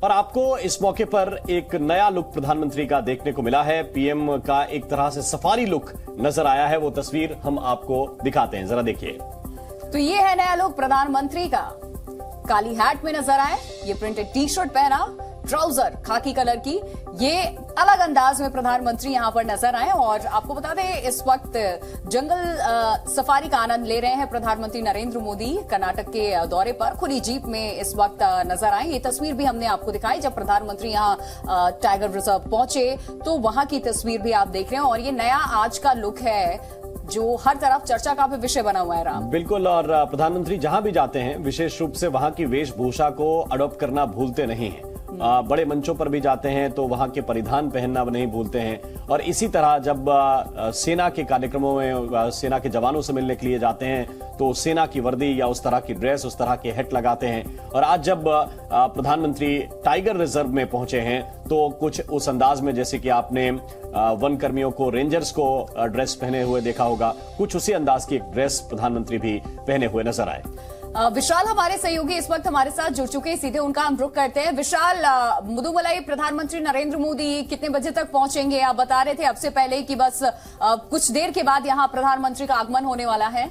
और आपको इस मौके पर एक नया लुक प्रधानमंत्री का देखने को मिला है। पीएम का एक तरह से सफारी लुक नजर आया है। वो तस्वीर हम आपको दिखाते हैं, जरा देखिए। तो ये है नया लुक प्रधानमंत्री का। काली हैट में नजर आए, ये प्रिंटेड टी शर्ट पहना, ट्राउजर खाकी कलर की, ये अलग अंदाज में प्रधानमंत्री यहां पर नजर आए। और आपको बता दें, इस वक्त जंगल सफारी का आनंद ले रहे हैं प्रधानमंत्री नरेंद्र मोदी। कर्नाटक के दौरे पर खुली जीप में इस वक्त नजर आए। ये तस्वीर भी हमने आपको दिखाई जब प्रधानमंत्री यहां टाइगर रिजर्व पहुंचे, तो वहां की तस्वीर भी आप देख रहे हैं। और ये नया आज का लुक है जो हर तरफ चर्चा का भी विषय बना हुआ है। राम, बिल्कुल। और प्रधानमंत्री जहां भी जाते हैं विशेष रूप से वहां की वेशभूषा को अडॉप्ट करना भूलते नहीं हैं। बड़े मंचों पर भी जाते हैं तो वहां के परिधान पहनना नहीं भूलते हैं। और इसी तरह जब सेना के कार्यक्रमों में सेना के जवानों से मिलने के लिए जाते हैं तो सेना की वर्दी या उस तरह की ड्रेस, उस तरह के हैट लगाते हैं। और आज जब प्रधानमंत्री टाइगर रिजर्व में पहुंचे हैं तो कुछ उस अंदाज में, जैसे कि आपने वन कर्मियों को, रेंजर्स को ड्रेस पहने हुए देखा होगा, कुछ उसी अंदाज की एक ड्रेस प्रधानमंत्री भी पहने हुए नजर आए। विशाल हमारे सहयोगी इस वक्त हमारे साथ जुड़ चुके हैं, सीधे उनका हम रुख करते हैं। विशाल, मुदुमलाई प्रधानमंत्री नरेंद्र मोदी कितने बजे तक पहुंचेंगे? आप बता रहे थे अब से पहले कि बस कुछ देर के बाद यहां प्रधानमंत्री का आगमन होने वाला है।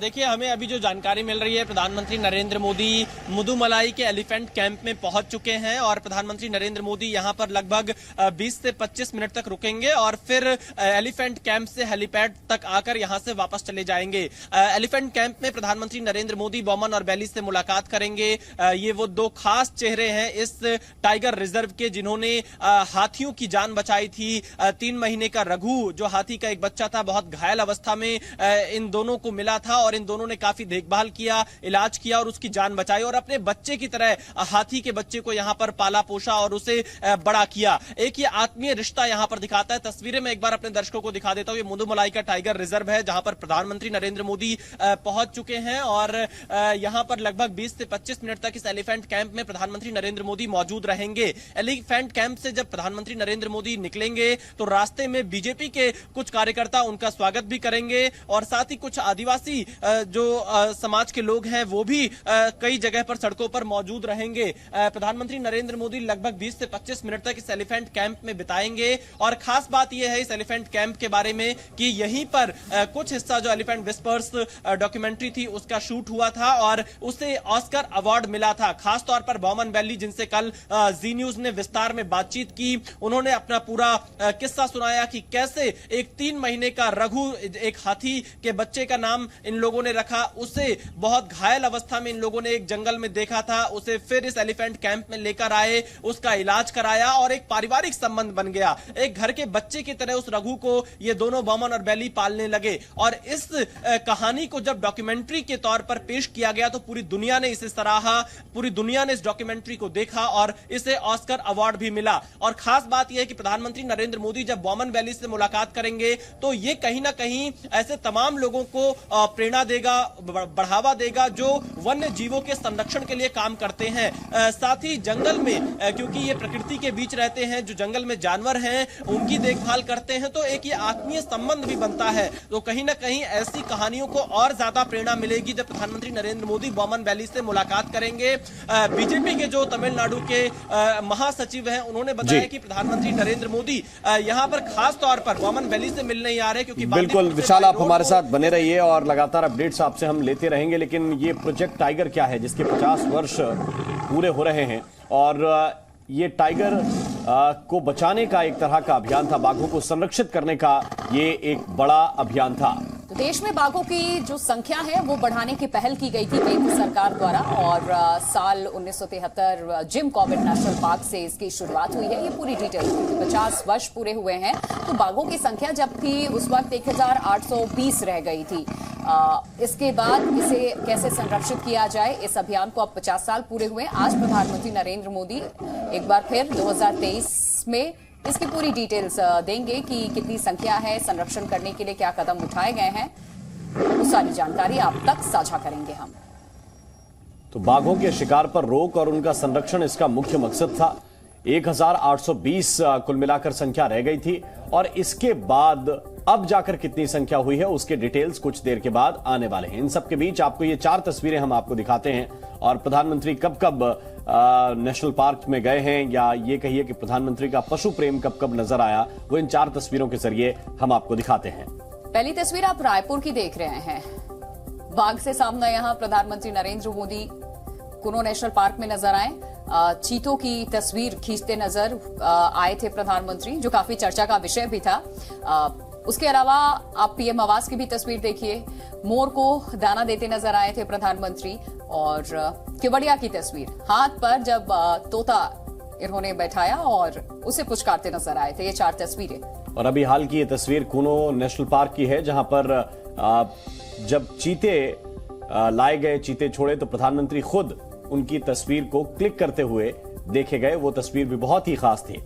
देखिए, हमें अभी जो जानकारी मिल रही है, प्रधानमंत्री नरेंद्र मोदी मुदुमलाई के एलिफेंट कैंप में पहुंच चुके हैं और प्रधानमंत्री नरेंद्र मोदी यहां पर लगभग 20 से 25 मिनट तक रुकेंगे और फिर एलिफेंट कैंप से हेलीपैड तक आकर यहां से वापस चले जाएंगे। एलिफेंट कैंप में प्रधानमंत्री नरेंद्र मोदी बॉमन और वैली से मुलाकात करेंगे। ये वो दो खास चेहरे हैं इस टाइगर रिजर्व के जिन्होंने हाथियों की जान बचाई थी। 3 महीने का रघु, जो हाथी का एक बच्चा था, बहुत घायल अवस्था में इन दोनों को मिला था और इन दोनों ने काफी देखभाल किया, इलाज किया और उसकी जान बचाई और अपने बच्चे की तरह हाथी के बच्चे को यहां पर पाला पोषा और उसे बड़ा किया। एक ये आत्मीय रिश्ता यहां पर दिखाता है। तस्वीरें मैं एक बार अपने दर्शकों को दिखा देता हूं। ये मुदुमलाई का टाइगर रिजर्व है जहां पर प्रधानमंत्री नरेंद्र मोदी पहुंच चुके हैं और यहां पर लगभग 20 से 25 मिनट तक इस एलिफेंट कैंप में प्रधानमंत्री नरेंद्र मोदी मौजूद रहेंगे। एलिफेंट कैंप से जब प्रधानमंत्री नरेंद्र मोदी निकलेंगे तो रास्ते में बीजेपी के कुछ कार्यकर्ता उनका स्वागत भी करेंगे और साथ ही कुछ आदिवासी जो समाज के लोग हैं वो भी कई जगह पर सड़कों पर मौजूद रहेंगे। प्रधानमंत्री नरेंद्र मोदी लगभग 20 से 25 मिनट तक इस एलिफेंट कैंप में बिताएंगे और खास बात यह है इस एलिफेंट कैंप के बारे में कि यहीं पर कुछ हिस्सा जो एलिफेंट विस्पर्स डॉक्यूमेंट्री थी उसका शूट हुआ था और उसे ऑस्कर अवार्ड मिला था। खास तौर पर बॉमन वैली, जिनसे कल जी न्यूज ने विस्तार में बातचीत की, उन्होंने अपना पूरा किस्सा सुनाया कि कैसे एक 3 महीने का रघु, एक हाथी के बच्चे का नाम इन लोगों ने रखा, उसे बहुत घायल अवस्था में इन लोगों ने एक जंगल में देखा था, उसे फिर इस एलिफेंट कैंप में लेकर आए, उसका इलाज कराया और एक पारिवारिक संबंध बन गया। एक घर के बच्चे की तरह उस रघु को ये दोनों बॉमन और वैली पालने लगे और इस कहानी को जब डॉक्यूमेंट्री के तौर पर पेश किया गया तो पूरी दुनिया ने इसे सराहा, पूरी दुनिया ने इस डॉक्यूमेंट्री को देखा और इसे ऑस्कर अवार्ड भी मिला। और खास बात यह है कि प्रधानमंत्री नरेंद्र मोदी जब बॉमन वैली से मुलाकात करेंगे तो ये कहीं ना कहीं ऐसे तमाम लोगों को प्रेरणा देगा, बढ़ावा देगा जो वन्य जीवों के संरक्षण के लिए काम करते हैं। साथ ही जंगल में, क्योंकि ये प्रकृति के बीच रहते हैं, जो जंगल में जानवर हैं उनकी देखभाल करते हैं, तो एक ये आत्मीय संबंध भी बनता है। तो कहीं ना कहीं ऐसी कहानियों को और ज्यादा प्रेरणा मिलेगी जब प्रधानमंत्री नरेंद्र मोदी बॉमन वैली से मुलाकात करेंगे। बीजेपी के जो तमिलनाडु के महासचिव हैं उन्होंने बताया कि प्रधानमंत्री नरेंद्र मोदी यहाँ पर खास तौर पर बॉमन वैली से मिलने ही आ रहे, क्योंकि बिल्कुल विशाल, आप हमारे साथ बने रहिए और लगातार अपडेट्स आपसे हम लेते रहेंगे। लेकिन ये प्रोजेक्ट टाइगर क्या है जिसके 50 वर्ष पूरे हो रहे हैं और ये टाइगर को बचाने का एक तरह का अभियान था, बाघों को संरक्षित करने का ये एक बड़ा अभियान था। तो देश में बाघों की जो संख्या है वो बढ़ाने की पहल की गई थी केंद्र सरकार द्वारा और साल 1973 जिम कॉर्बेट नेशनल पार्क से इसकी शुरुआत हुई है। ये पूरी डिटेल, 50 वर्ष पूरे हुए हैं तो बाघों की संख्या जब थी उस वक्त 1820 रह गई थी। इसके बाद इसे कैसे संरक्षित किया जाए, इस अभियान को अब 50 साल पूरे हुए। आज प्रधानमंत्री नरेंद्र मोदी एक बार फिर 2023 में इसकी पूरी डिटेल्स देंगे कि कितनी संख्या है, संरक्षण करने के लिए क्या कदम उठाए गए हैं, वो सारी जानकारी आप तक साझा करेंगे हम। तो बाघों के शिकार पर रोक और उनका संरक्षण इसका मुख्य मकसद था। 1820 कुल मिलाकर संख्या रह गई थी। और इसके बाद अब जाकर कितनी संख्या हुई है उसके डिटेल्स कुछ देर के बाद आने वाले हैं। इन सब के बीच आपको ये 4 तस्वीरें हम आपको दिखाते हैं और प्रधानमंत्री कब कब नेशनल पार्क में गए हैं, या ये कहिए कि प्रधानमंत्री का पशु प्रेम कब कब नजर आया, वो इन 4 तस्वीरों के जरिए हम आपको दिखाते हैं। पहली तस्वीर आप रायपुर की देख रहे हैं। बाघ से सामना यहां प्रधानमंत्री नरेंद्र मोदी कुनो नेशनल पार्क में नजर आए। चीतों की तस्वीर खींचते नजर आए थे प्रधानमंत्री, जो काफी चर्चा का विषय भी था। उसके अलावा आप पीएम आवास की भी तस्वीर देखिए। मोर को दाना देते नजर आए थे प्रधानमंत्री। और केवड़िया की तस्वीर, हाथ पर जब तोता इन्होंने बैठाया और उसे पुचकारते नजर आए थे। ये 4 तस्वीरें। और अभी हाल की ये तस्वीर कुनो नेशनल पार्क की है, जहां पर जब चीते लाए गए, चीते छोड़े, तो प्रधानमंत्री खुद उनकी तस्वीर को क्लिक करते हुए देखे गए। वो तस्वीर भी बहुत ही खास थी।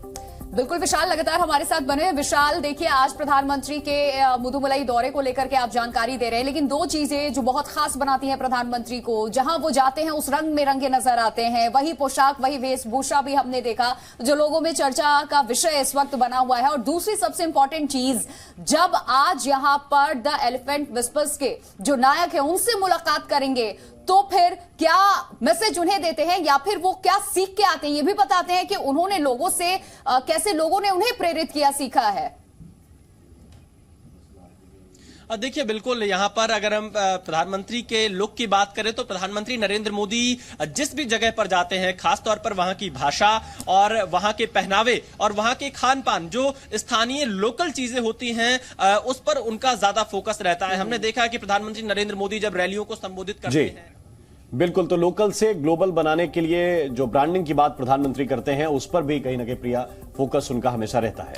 बिल्कुल विशाल लगातार हमारे साथ बने हैं। विशाल, देखिए आज प्रधानमंत्री के मुदुमलाई दौरे को लेकर के आप जानकारी दे रहे हैं, लेकिन 2 चीजें जो बहुत खास बनाती हैं प्रधानमंत्री को, जहां वो जाते हैं उस रंग में रंगे नजर आते हैं। वही पोशाक, वही वेशभूषा भी हमने देखा जो लोगों में चर्चा का विषय इस वक्त बना हुआ है। और दूसरी सबसे इंपॉर्टेंट चीज, जब आज यहां पर द एलिफेंट विस्पर्स के जो नायक है उनसे मुलाकात करेंगे, तो फिर क्या मैसेज उन्हें देते हैं या फिर वो क्या सीख के आते हैं, ये भी बताते हैं कि उन्होंने लोगों से कैसे लोगों ने उन्हें प्रेरित किया, सीखा है। देखिए बिल्कुल, यहाँ पर अगर हम प्रधानमंत्री के लुक की बात करें तो प्रधानमंत्री नरेंद्र मोदी जिस भी जगह पर जाते हैं, खासतौर पर वहां की भाषा और वहां के पहनावे और वहां के खान पान, जो स्थानीय लोकल चीजें होती हैं, उस पर उनका ज्यादा फोकस रहता है। हमने देखा कि प्रधानमंत्री नरेंद्र मोदी जब रैलियों को संबोधित करते हैं, बिल्कुल, तो लोकल से ग्लोबल बनाने के लिए जो ब्रांडिंग की बात प्रधानमंत्री करते हैं, उस पर भी कहीं ना कहीं प्रिया फोकस उनका हमेशा रहता है।